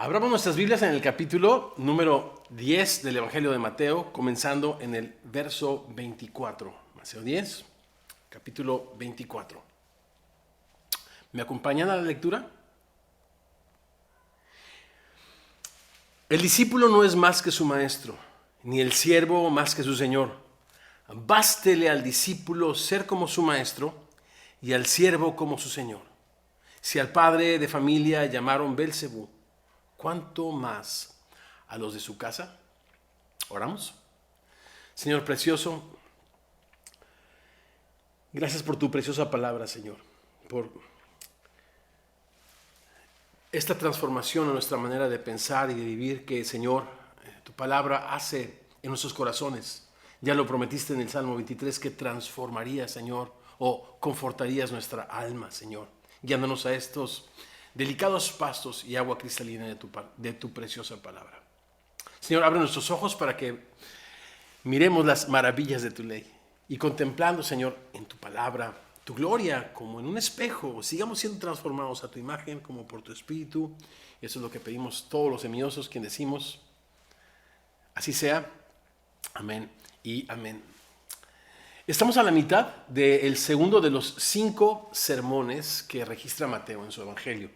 Abramos nuestras Biblias en el capítulo número 10 del Evangelio de Mateo, comenzando en el verso 24. Mateo 10, capítulo 24. ¿Me acompañan a la lectura? El discípulo no es más que su maestro, ni el siervo más que su señor. Bástele al discípulo ser como su maestro y al siervo como su señor. Si al padre de familia llamaron Belcebú, ¿cuánto más a los de su casa? Oramos. Señor precioso, gracias por tu preciosa palabra, Señor, por esta transformación en nuestra manera de pensar y de vivir que, Señor, tu palabra hace en nuestros corazones. Ya lo prometiste en el Salmo 23 que transformarías, Señor, o confortarías nuestra alma, Señor, guiándonos a estos delicados pastos y agua cristalina de tu preciosa palabra. Señor, abre nuestros ojos para que miremos las maravillas de tu ley y contemplando, Señor, en tu palabra, tu gloria como en un espejo, sigamos siendo transformados a tu imagen como por tu espíritu. Y eso es lo que pedimos todos los semillosos, quien decimos, así sea. Amén y amén. Estamos a la mitad del segundo de los 5 sermones que registra Mateo en su evangelio.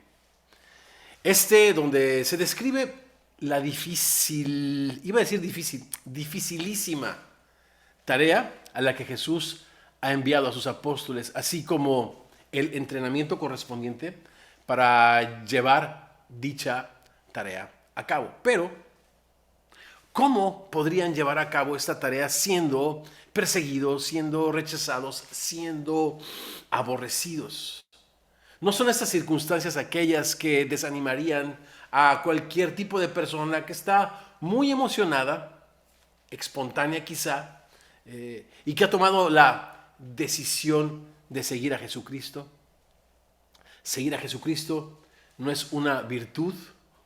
Donde se describe la dificilísima tarea a la que Jesús ha enviado a sus apóstoles, así como el entrenamiento correspondiente para llevar dicha tarea a cabo. Pero, ¿cómo podrían llevar a cabo esta tarea siendo perseguidos, siendo rechazados, siendo aborrecidos? ¿No son estas circunstancias aquellas que desanimarían a cualquier tipo de persona que está muy emocionada, espontánea quizá, y que ha tomado la decisión de seguir a Jesucristo? Seguir a Jesucristo no es una virtud,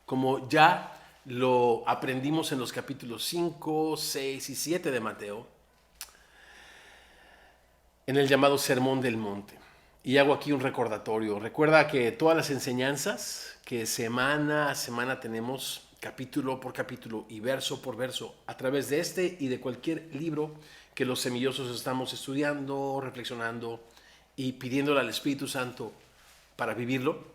como ya lo aprendimos en los capítulos 5, 6 y 7 de Mateo, en el llamado Sermón del Monte. Y hago aquí un recordatorio. Recuerda que todas las enseñanzas que semana a semana tenemos, capítulo por capítulo y verso por verso, a través de este y de cualquier libro que los semillosos estamos estudiando, reflexionando y pidiéndole al Espíritu Santo para vivirlo,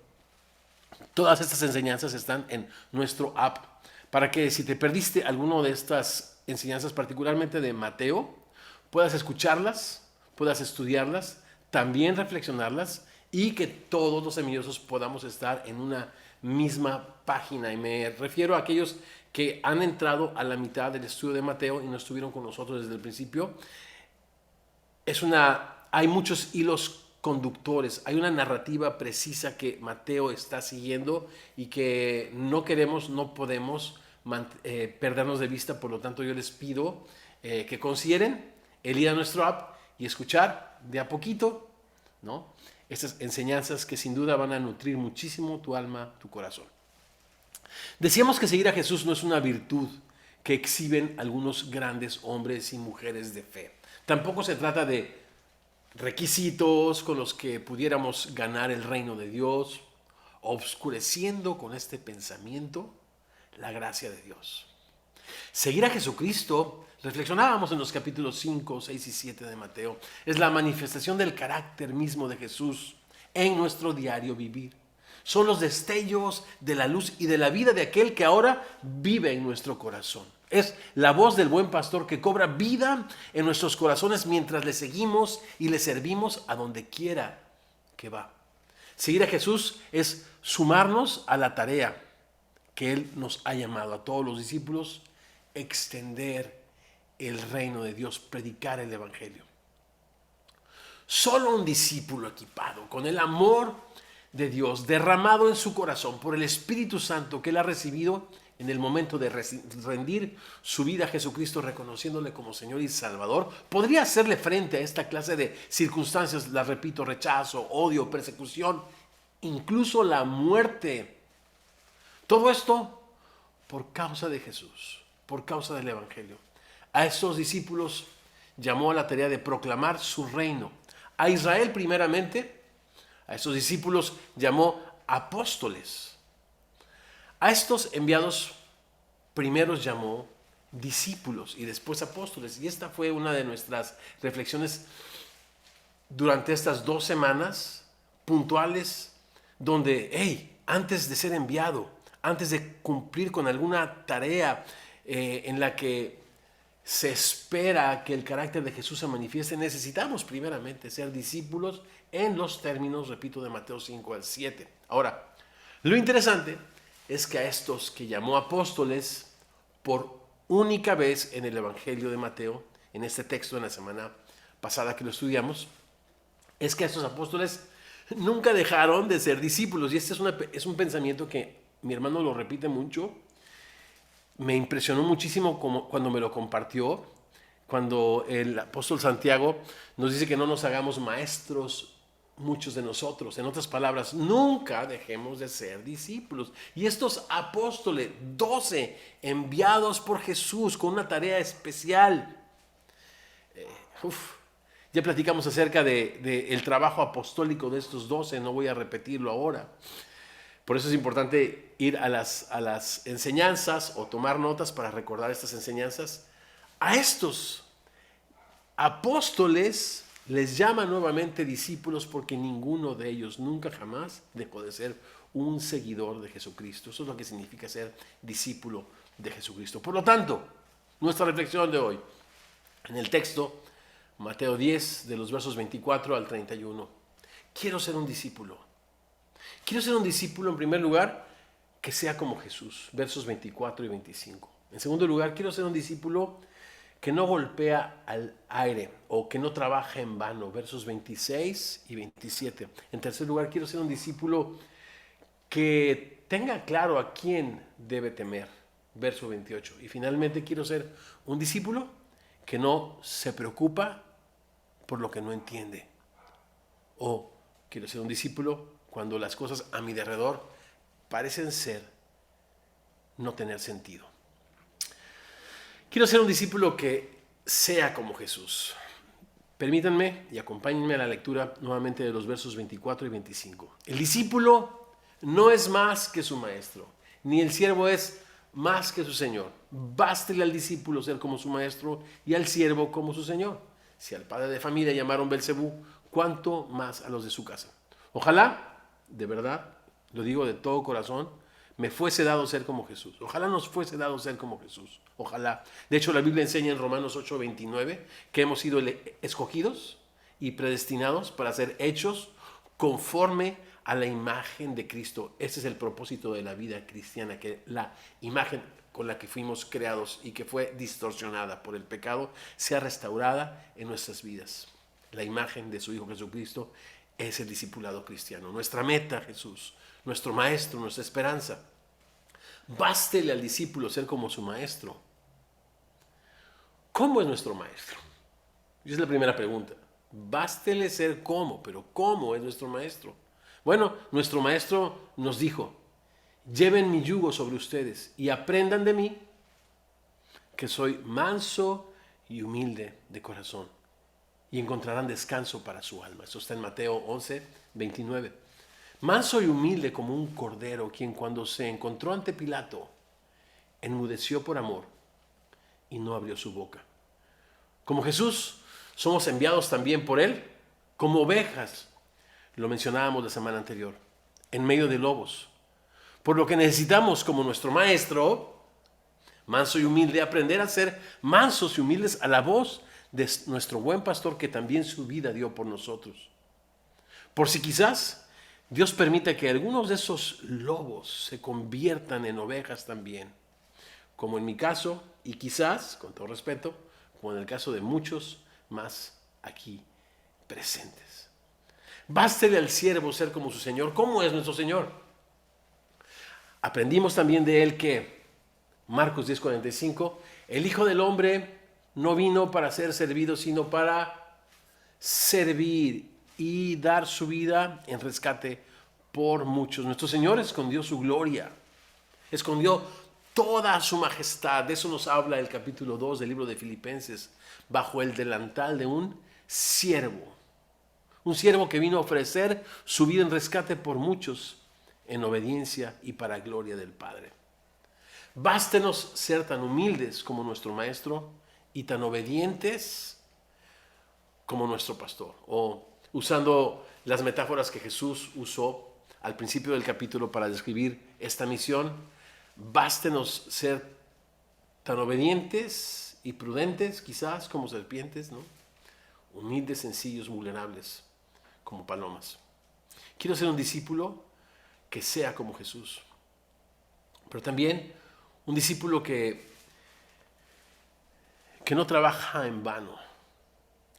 todas estas enseñanzas están en nuestro app, para que si te perdiste alguno de estas enseñanzas, particularmente de Mateo, puedas escucharlas, puedas estudiarlas, también reflexionarlas y que todos los semillosos podamos estar en una misma página. Y me refiero a aquellos que han entrado a la mitad del estudio de Mateo y no estuvieron con nosotros desde el principio. Hay muchos hilos conductores, hay una narrativa precisa que Mateo está siguiendo y que no queremos, no podemos perdernos de vista. Por lo tanto, yo les pido que consideren el ir a nuestro app y escuchar de a poquito, ¿no?, estas enseñanzas que sin duda van a nutrir muchísimo tu alma, tu corazón. Decíamos que seguir a Jesús no es una virtud que exhiben algunos grandes hombres y mujeres de fe. Tampoco se trata de requisitos con los que pudiéramos ganar el reino de Dios, obscureciendo con este pensamiento la gracia de Dios. Seguir a Jesucristo, reflexionábamos en los capítulos 5, 6 y 7 de Mateo, es la manifestación del carácter mismo de Jesús en nuestro diario vivir. Son los destellos de la luz y de la vida de aquel que ahora vive en nuestro corazón. Es la voz del buen pastor que cobra vida en nuestros corazones mientras le seguimos y le servimos a donde quiera que va. Seguir a Jesús es sumarnos a la tarea que Él nos ha llamado a todos los discípulos, extender el reino de Dios, predicar el evangelio. Solo un discípulo equipado con el amor de Dios derramado en su corazón por el Espíritu Santo que Él ha recibido en el momento de rendir su vida a Jesucristo, reconociéndole como Señor y Salvador, podría hacerle frente a esta clase de circunstancias, las repito, rechazo, odio, persecución, incluso la muerte. Todo esto por causa de Jesús, por causa del evangelio. A estos discípulos llamó a la tarea de proclamar su reino. A Israel primeramente, a estos discípulos llamó apóstoles. A estos enviados primeros llamó discípulos y después apóstoles. Y esta fue una de nuestras reflexiones durante estas 2 semanas puntuales, donde, antes de ser enviado, antes de cumplir con alguna tarea en la que se espera que el carácter de Jesús se manifieste, necesitamos primeramente ser discípulos en los términos, repito, de Mateo 5 al 7. Ahora, lo interesante es que a estos que llamó apóstoles por única vez en el Evangelio de Mateo, en este texto en la semana pasada que lo estudiamos, es que estos apóstoles nunca dejaron de ser discípulos. Y este es un pensamiento que mi hermano lo repite mucho. Me impresionó muchísimo cuando me lo compartió, cuando el apóstol Santiago nos dice que no nos hagamos maestros muchos de nosotros. En otras palabras, nunca dejemos de ser discípulos. Y estos apóstoles, 12 enviados por Jesús con una tarea especial. Ya platicamos acerca del trabajo apostólico de estos 12, no voy a repetirlo ahora. Por eso es importante ir a las enseñanzas o tomar notas para recordar estas enseñanzas. A estos apóstoles les llama nuevamente discípulos porque ninguno de ellos nunca jamás dejó de ser un seguidor de Jesucristo. Eso es lo que significa ser discípulo de Jesucristo. Por lo tanto, nuestra reflexión de hoy en el texto Mateo 10, de los versos 24 al 31. Quiero ser un discípulo. Quiero ser un discípulo, en primer lugar, que sea como Jesús, versos 24 y 25. En segundo lugar, quiero ser un discípulo que no golpea al aire o que no trabaja en vano, versos 26 y 27. En tercer lugar, quiero ser un discípulo que tenga claro a quién debe temer, verso 28. Y finalmente, quiero ser un discípulo que no se preocupa por lo que no entiende. O quiero ser un discípulo cuando las cosas a mi alrededor parecen ser no tener sentido. Quiero ser un discípulo que sea como Jesús. Permítanme y acompáñenme a la lectura nuevamente de los versos 24 y 25. El discípulo no es más que su maestro, ni el siervo es más que su señor. Bástele al discípulo ser como su maestro y al siervo como su señor. Si al padre de familia llamaron Belcebú, ¿cuánto más a los de su casa? Ojalá, de verdad, lo digo de todo corazón, me fuese dado ser como Jesús. Ojalá nos fuese dado ser como Jesús. Ojalá. De hecho, la Biblia enseña en Romanos 8:29 que hemos sido escogidos y predestinados para ser hechos conforme a la imagen de Cristo. Ese es el propósito de la vida cristiana, que la imagen con la que fuimos creados y que fue distorsionada por el pecado sea restaurada en nuestras vidas. La imagen de su Hijo Jesucristo es el discipulado cristiano. Nuestra meta, Jesús, nuestro maestro, nuestra esperanza. Bástele al discípulo ser como su maestro. ¿Cómo es nuestro maestro? Esa es la primera pregunta. Bástele ser como, pero ¿cómo es nuestro maestro? Bueno, nuestro maestro nos dijo: lleven mi yugo sobre ustedes y aprendan de mí, que soy manso y humilde de corazón, y encontrarán descanso para su alma. Eso está en Mateo 11:29. Manso y humilde como un cordero, quien cuando se encontró ante Pilato, enmudeció por amor y no abrió su boca. Como Jesús, somos enviados también por Él como ovejas, lo mencionábamos la semana anterior, en medio de lobos. Por lo que necesitamos, como nuestro maestro, manso y humilde, aprender a ser mansos y humildes a la voz de nuestro buen pastor, que también su vida dio por nosotros. Por si quizás Dios permite que algunos de esos lobos se conviertan en ovejas también, como en mi caso, y quizás, con todo respeto, como en el caso de muchos más aquí presentes. Bástele al siervo ser como su Señor. ¿Cómo es nuestro Señor? Aprendimos también de él que, Marcos 10:45, el Hijo del Hombre no vino para ser servido, sino para servir y dar su vida en rescate por muchos. Nuestro Señor escondió su gloria, escondió toda su majestad. De eso nos habla el capítulo 2 del libro de Filipenses, bajo el delantal de un siervo que vino a ofrecer su vida en rescate por muchos. en obediencia y para gloria del Padre. Bástenos ser tan humildes como nuestro Maestro y tan obedientes como nuestro pastor. O usando las metáforas que Jesús usó al principio del capítulo para describir esta misión, bástenos ser tan obedientes y prudentes, quizás como serpientes, ¿no? Humildes, sencillos, vulnerables, como palomas. Quiero ser un discípulo que sea como Jesús, pero también un discípulo que no trabaja en vano,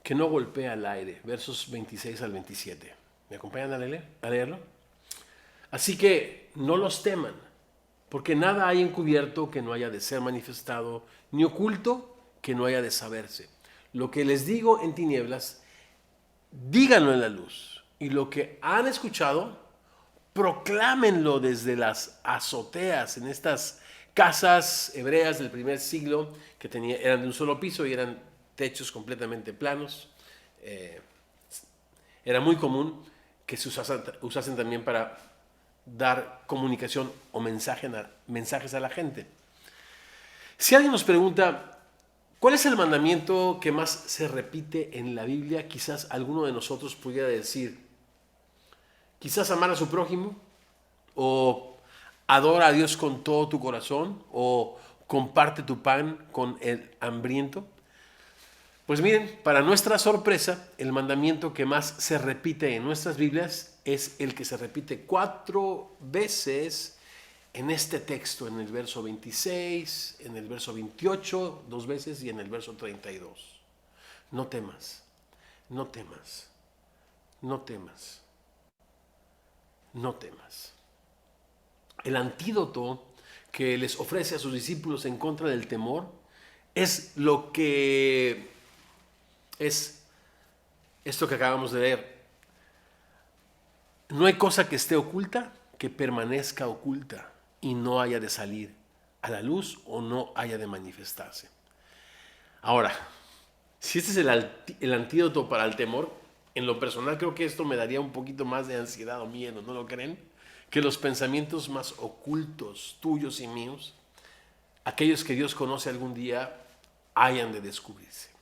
que no golpea al aire. Versos 26 al 27. ¿Me acompañan a leerlo? Así que no los teman, porque nada hay encubierto que no haya de ser manifestado, ni oculto que no haya de saberse. Lo que les digo en tinieblas, díganlo en la luz. Y lo que han escuchado, proclámenlo desde las azoteas, en estas casas hebreas del primer siglo que eran de un solo piso y eran techos completamente planos. Era muy común que se usasen también para dar comunicación o mensajes a la gente. Si alguien nos pregunta, ¿cuál es el mandamiento que más se repite en la Biblia? Quizás alguno de nosotros pudiera decir, quizás amar a su prójimo, o adora a Dios con todo tu corazón, o comparte tu pan con el hambriento. Pues miren, para nuestra sorpresa, el mandamiento que más se repite en nuestras Biblias es el que se repite 4 veces en este texto, en el verso 26, en el verso 28, 2 veces, y en el verso 32. No temas, no temas, no temas, no temas. El antídoto que les ofrece a sus discípulos en contra del temor es lo que es esto que acabamos de leer. No hay cosa que esté oculta que permanezca oculta y no haya de salir a la luz o no haya de manifestarse. Ahora, si este es el antídoto para el temor, en lo personal creo que esto me daría un poquito más de ansiedad o miedo, ¿no lo creen? Que los pensamientos más ocultos, tuyos y míos, aquellos que Dios conoce algún día, hayan de descubrirse.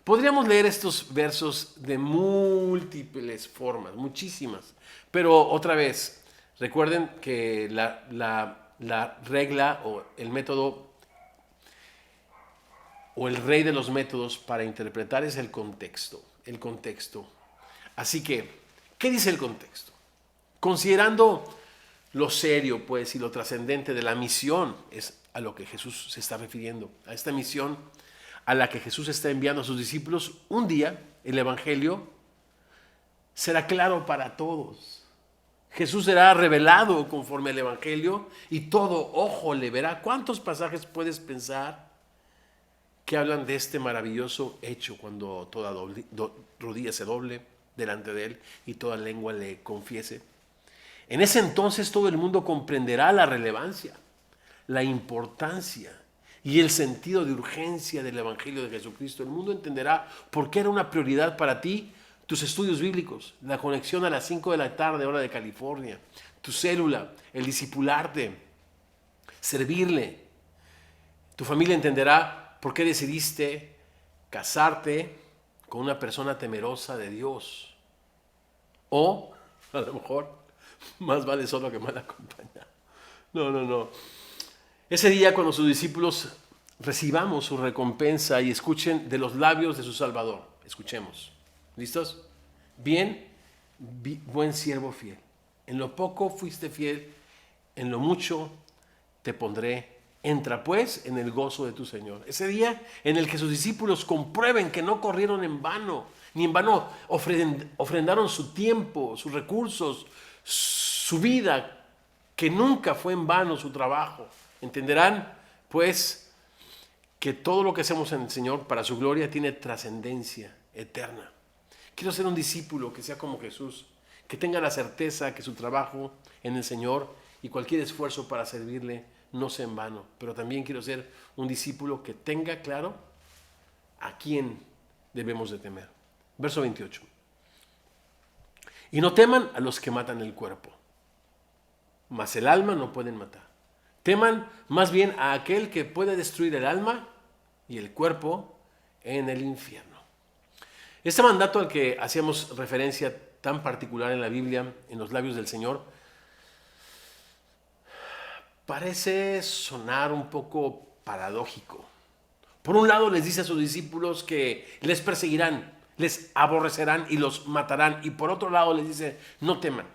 Podríamos leer estos versos de múltiples formas, muchísimas, pero otra vez, recuerden que la regla o el método o el rey de los métodos para interpretar es el contexto. Así que, ¿qué dice el contexto? Considerando lo serio, pues, y lo trascendente de la misión, es a lo que Jesús se está refiriendo, a esta misión a la que Jesús está enviando a sus discípulos, un día el Evangelio será claro para todos. Jesús será revelado conforme al Evangelio y todo ojo le verá. ¿Cuántos pasajes puedes pensar que hablan de este maravilloso hecho cuando toda rodilla se doble delante de él y toda lengua le confiese? En ese entonces todo el mundo comprenderá la relevancia, la importancia y el sentido de urgencia del Evangelio de Jesucristo. El mundo entenderá por qué era una prioridad para ti tus estudios bíblicos, la conexión a las 5 de la tarde, hora de California, tu célula, el discipularte, servirle. Tu familia entenderá por qué decidiste casarte con una persona temerosa de Dios. O, a lo mejor, más vale solo que mal acompañado. No. Ese día cuando sus discípulos recibamos su recompensa y escuchen de los labios de su Salvador. Escuchemos. ¿Listos? Bien, buen siervo fiel. En lo poco fuiste fiel, en lo mucho te pondré. Entra pues en el gozo de tu Señor. Ese día en el que sus discípulos comprueben que no corrieron en vano, ni en vano ofrendaron su tiempo, sus recursos, su vida, que nunca fue en vano su trabajo. Entenderán pues que todo lo que hacemos en el Señor para su gloria tiene trascendencia eterna. Quiero ser un discípulo que sea como Jesús, que tenga la certeza que su trabajo en el Señor y cualquier esfuerzo para servirle no sea en vano. Pero también quiero ser un discípulo que tenga claro a quién debemos de temer. Verso 28. Y no teman a los que matan el cuerpo, mas el alma no pueden matar. Teman más bien a aquel que puede destruir el alma y el cuerpo en el infierno. Este mandato al que hacíamos referencia tan particular en la Biblia, en los labios del Señor, parece sonar un poco paradójico. Por un lado les dice a sus discípulos que les perseguirán, les aborrecerán y los matarán. Y por otro lado les dice, no teman.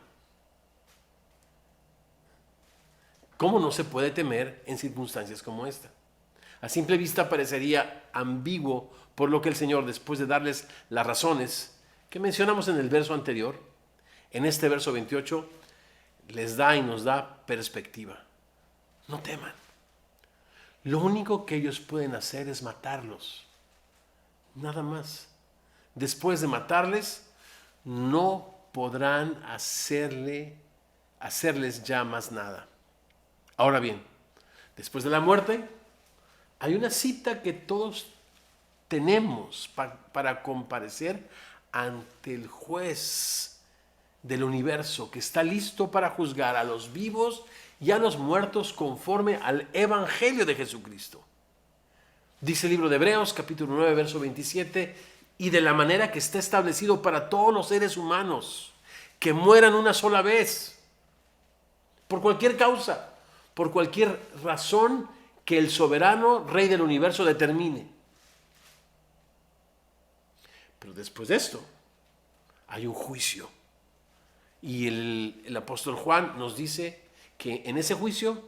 ¿Cómo no se puede temer en circunstancias como esta? A simple vista parecería ambiguo, por lo que el Señor, después de darles las razones que mencionamos en el verso anterior, en este verso 28, les da y nos da perspectiva. No teman. Lo único que ellos pueden hacer es matarlos. Nada más. Después de matarles, no podrán hacerles ya más nada. Ahora bien, después de la muerte, hay una cita que todos tenemos para comparecer ante el juez del universo, que está listo para juzgar a los vivos y a los muertos conforme al Evangelio de Jesucristo. Dice el libro de Hebreos, capítulo 9, verso 27, y de la manera que está establecido para todos los seres humanos, que mueran una sola vez, por cualquier causa, por cualquier razón que el soberano Rey del universo determine. Pero después de esto, hay un juicio. Y el apóstol Juan nos dice que en ese juicio,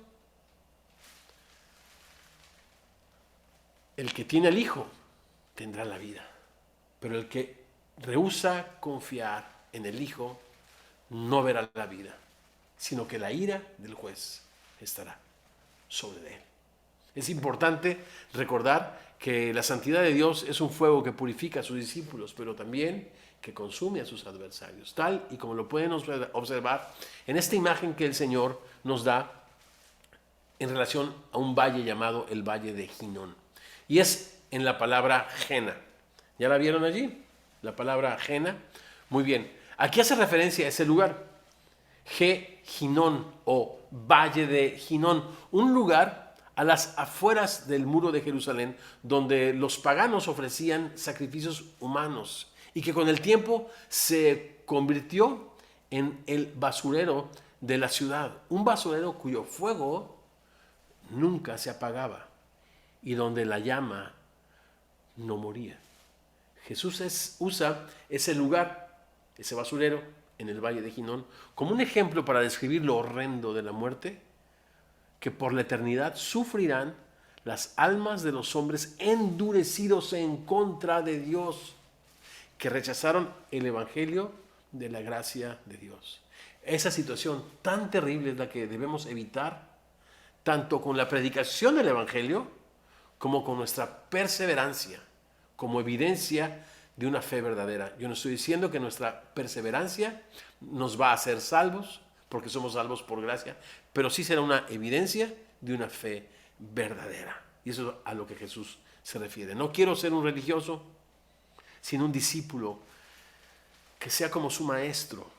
el que tiene al Hijo tendrá la vida, pero el que rehúsa confiar en el Hijo no verá la vida, sino que la ira del juez estará sobre él. Es importante recordar que la santidad de Dios es un fuego que purifica a sus discípulos, pero también que consume a sus adversarios, tal y como lo pueden observar en esta imagen que el Señor nos da en relación a un valle llamado el Valle de Ginón. Y es en la palabra Jena. ¿Ya la vieron allí? La palabra Jena. Muy bien. Aquí hace referencia a ese lugar. Ginón o Valle de Ginón. Un lugar a las afueras del muro de Jerusalén donde los paganos ofrecían sacrificios humanos y que con el tiempo se convirtió en el basurero de la ciudad. Un basurero cuyo fuego nunca se apagaba y donde la llama no moría. Jesús usa ese lugar, ese basurero en el Valle de Ginón, como un ejemplo para describir lo horrendo de la muerte que por la eternidad sufrirán las almas de los hombres endurecidos en contra de Dios, que rechazaron el evangelio de la gracia de Dios. Esa situación tan terrible es la que debemos evitar, tanto con la predicación del evangelio como con nuestra perseverancia, como evidencia de una fe verdadera. Yo no estoy diciendo que nuestra perseverancia nos va a hacer salvos, porque somos salvos por gracia, pero sí será una evidencia de una fe verdadera. Y eso es a lo que Jesús se refiere. No quiero ser un religioso, sino un discípulo que sea como su maestro,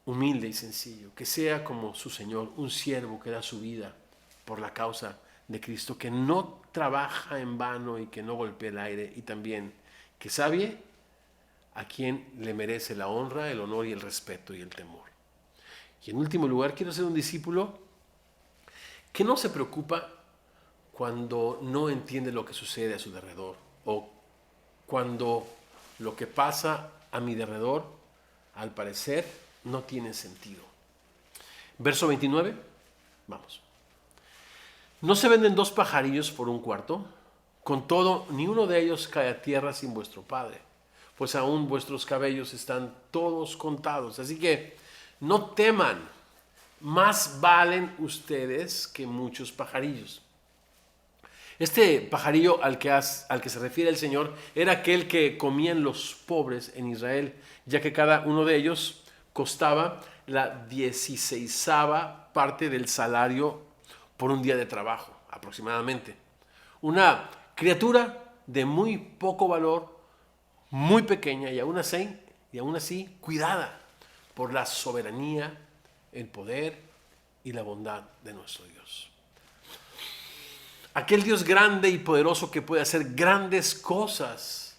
humilde y sencillo, que sea como su Señor, un siervo que da su vida por la causa de Cristo, que no trabaja en vano y que no golpea el aire, y también que sabe a quien le merece la honra, el honor y el respeto y el temor. Y en último lugar, quiero ser un discípulo que no se preocupa cuando no entiende lo que sucede a su alrededor o cuando lo que pasa a mi alrededor, al parecer, no tiene sentido. Verso 29, vamos. ¿No se venden dos pajarillos por un cuarto? Con todo, ni uno de ellos cae a tierra sin vuestro Padre, pues aún vuestros cabellos están todos contados. Así que no teman, más valen ustedes que muchos pajarillos. Este pajarillo al que se refiere el Señor era aquel que comían los pobres en Israel, ya que cada uno de ellos costaba la 16ª parte del salario por un día de trabajo, aproximadamente. Una criatura de muy poco valor, muy pequeña y aún así cuidada, por la soberanía, el poder y la bondad de nuestro Dios. Aquel Dios grande y poderoso que puede hacer grandes cosas,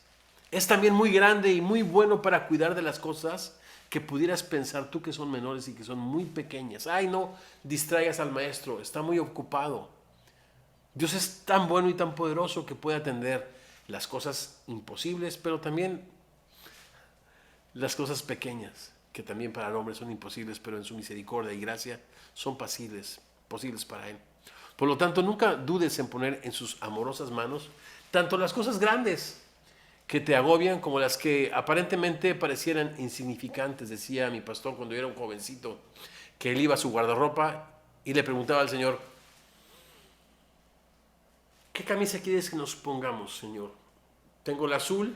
es también muy grande y muy bueno para cuidar de las cosas que pudieras pensar tú que son menores y que son muy pequeñas. Ay, no distraigas al maestro, está muy ocupado. Dios es tan bueno y tan poderoso que puede atender las cosas imposibles, pero también las cosas pequeñas, que también para el hombre son imposibles, pero en su misericordia y gracia son posibles para Él. Por lo tanto, nunca dudes en poner en sus amorosas manos tanto las cosas grandes que te agobian como las que aparentemente parecieran insignificantes. Decía mi pastor cuando yo era un jovencito que él iba a su guardarropa y le preguntaba al Señor: ¿qué camisa quieres que nos pongamos, Señor? Tengo la azul,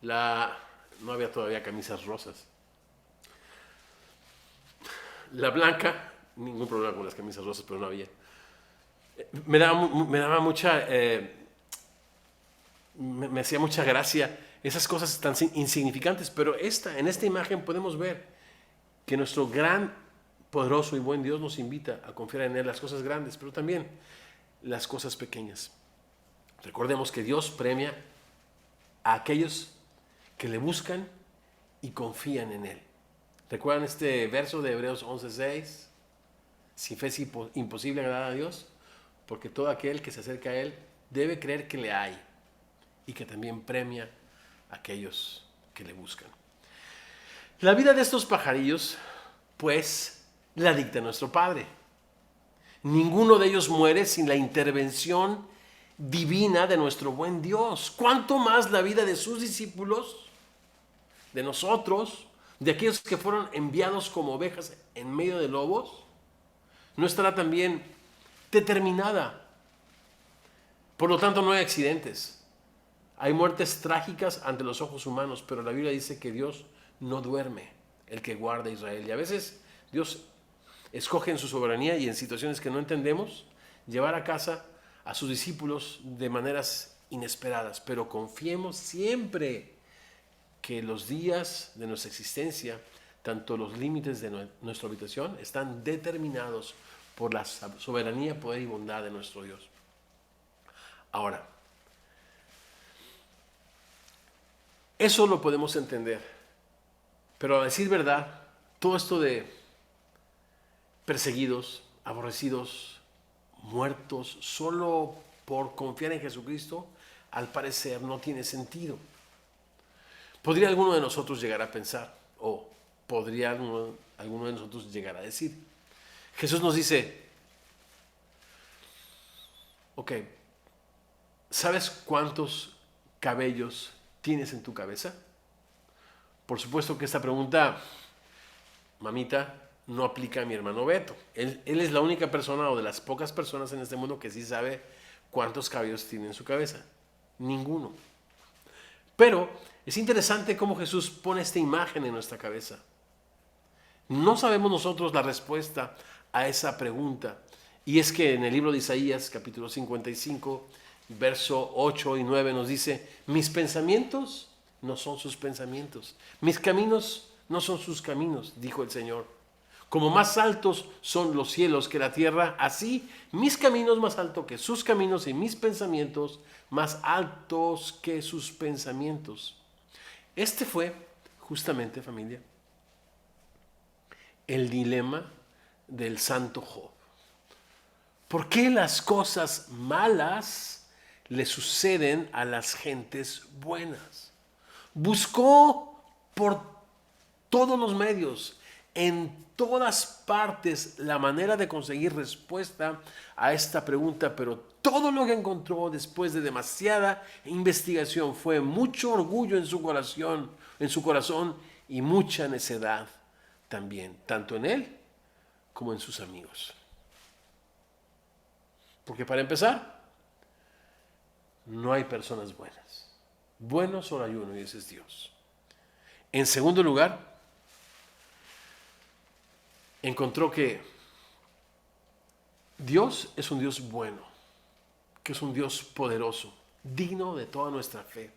no había todavía camisas rosas. La blanca, ningún problema con las camisas rosas, pero no había. Me daba mucha, me hacía mucha gracia esas cosas tan insignificantes, pero en esta imagen podemos ver que nuestro gran, poderoso y buen Dios nos invita a confiar en Él las cosas grandes, pero también las cosas pequeñas. Recordemos que Dios premia a aquellos que le buscan y confían en Él. ¿Recuerdan este verso de Hebreos 11:6? Sin fe es imposible agradar a Dios, porque todo aquel que se acerca a Él debe creer que le hay y que también premia a aquellos que le buscan. La vida de estos pajarillos, pues, la dicta nuestro Padre. Ninguno de ellos muere sin la intervención divina de nuestro buen Dios. ¿Cuánto más la vida de sus discípulos, de nosotros, de aquellos que fueron enviados como ovejas en medio de lobos, no estará también determinada? Por lo tanto, no hay accidentes. Hay muertes trágicas ante los ojos humanos, pero la Biblia dice que Dios no duerme, el que guarda a Israel. Y a veces Dios escoge en su soberanía y en situaciones que no entendemos llevar a casa a sus discípulos de maneras inesperadas, pero confiemos siempre que los días de nuestra existencia, tanto los límites de nuestra habitación, están determinados por la soberanía, poder y bondad de nuestro Dios. Ahora, eso lo podemos entender, pero a decir verdad, todo esto de perseguidos, aborrecidos, muertos, solo por confiar en Jesucristo, al parecer no tiene sentido. ¿Podría alguno de nosotros llegar a pensar, o podría alguno de nosotros llegar a decir? Jesús nos dice: ok, ¿sabes cuántos cabellos tienes en tu cabeza? Por supuesto que esta pregunta, mamita, no aplica a mi hermano Beto. Él es la única persona o de las pocas personas en este mundo que sí sabe cuántos cabellos tiene en su cabeza. Ninguno. Pero es interesante cómo Jesús pone esta imagen en nuestra cabeza. No sabemos nosotros la respuesta a esa pregunta. Y es que en el libro de Isaías, capítulo 55, verso 8 y 9 nos dice: mis pensamientos no son sus pensamientos, mis caminos no son sus caminos, dijo el Señor. Como más altos son los cielos que la tierra, así mis caminos más altos que sus caminos y mis pensamientos más altos que sus pensamientos. Este fue justamente, familia, el dilema del santo Job. ¿Por qué las cosas malas le suceden a las gentes buenas? Buscó por todos los medios, en todas partes, la manera de conseguir respuesta a esta pregunta, pero todo lo que encontró después de demasiada investigación fue mucho orgullo en su corazón y mucha necedad también, tanto en él como en sus amigos. Porque para empezar, no hay personas buenas. Bueno solo hay uno y ese es Dios. En segundo lugar, encontró que Dios es un Dios bueno, que es un Dios poderoso, digno de toda nuestra fe,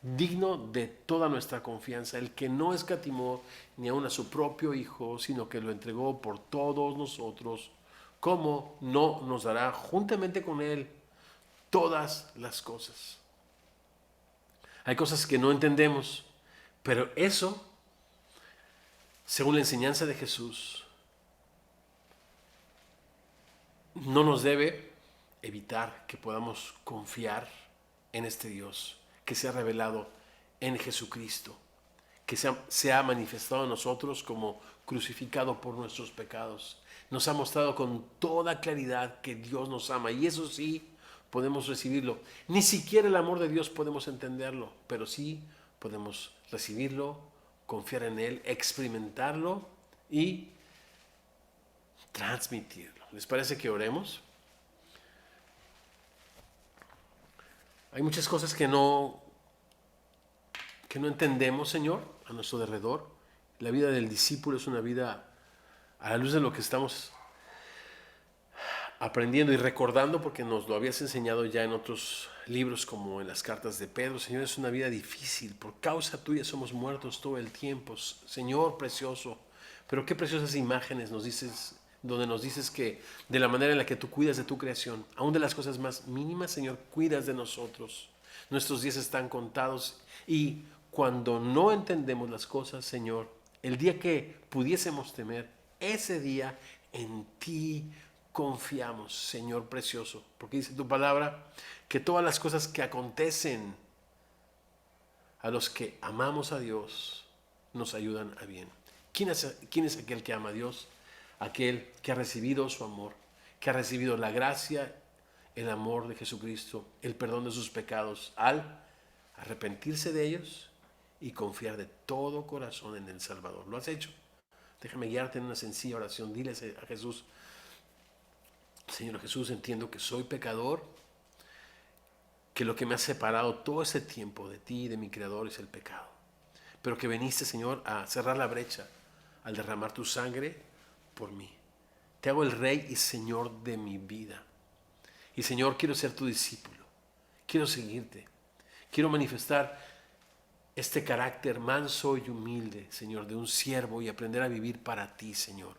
digno de toda nuestra confianza, el que no escatimó ni aun a su propio Hijo, sino que lo entregó por todos nosotros, ¿cómo no nos dará juntamente con Él todas las cosas? Hay cosas que no entendemos, pero eso, según la enseñanza de Jesús, no nos debe evitar que podamos confiar en este Dios que se ha revelado en Jesucristo, que se ha manifestado en nosotros como crucificado por nuestros pecados. Nos ha mostrado con toda claridad que Dios nos ama, y eso sí podemos recibirlo. Ni siquiera el amor de Dios podemos entenderlo, pero sí podemos recibirlo, confiar en Él, experimentarlo y transmitirlo. ¿Les parece que oremos? Hay muchas cosas que no entendemos, Señor, a nuestro alrededor. La vida del discípulo es una vida a la luz de lo que estamos aprendiendo y recordando, porque nos lo habías enseñado ya en otros libros, como en las cartas de Pedro. Señor, es una vida difícil. Por causa tuya somos muertos todo el tiempo. Señor precioso, pero qué preciosas imágenes nos dices, donde nos dices que de la manera en la que tú cuidas de tu creación, aún de las cosas más mínimas, Señor, cuidas de nosotros. Nuestros días están contados, y cuando no entendemos las cosas, Señor, el día que pudiésemos temer, ese día en ti confiamos, Señor precioso, porque dice tu palabra que todas las cosas que acontecen a los que amamos a Dios nos ayudan a bien. ¿Quién es aquel que ama a Dios? Aquel que ha recibido su amor, que ha recibido la gracia, el amor de Jesucristo, el perdón de sus pecados, al arrepentirse de ellos y confiar de todo corazón en el Salvador. ¿Lo has hecho? Déjame guiarte en una sencilla oración. Dile a Jesús: Señor Jesús, entiendo que soy pecador, que lo que me ha separado todo ese tiempo de ti y de mi Creador es el pecado, pero que viniste, Señor, a cerrar la brecha al derramar tu sangre por mí. Te hago el Rey y Señor de mi vida. Y Señor, quiero ser tu discípulo, quiero seguirte, quiero manifestar este carácter manso y humilde, Señor, de un siervo, y aprender a vivir para ti, Señor.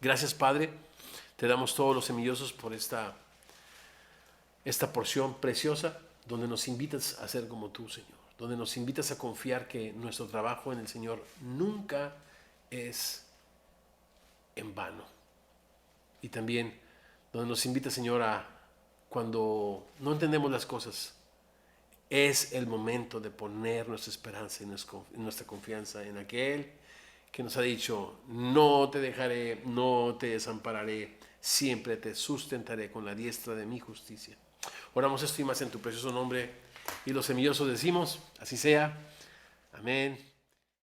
Gracias, Padre. Te damos todos los semillosos por esta porción preciosa, donde nos invitas a ser como tú, Señor, donde nos invitas a confiar que nuestro trabajo en el Señor nunca es en vano. Y también donde nos invita, Señor, a cuando no entendemos las cosas, es el momento de poner nuestra esperanza y nuestra confianza en aquel que nos ha dicho: no te dejaré, no te desampararé, siempre te sustentaré con la diestra de mi justicia. Oramos esto y más en tu precioso nombre, y los semillosos decimos: así sea. Amén.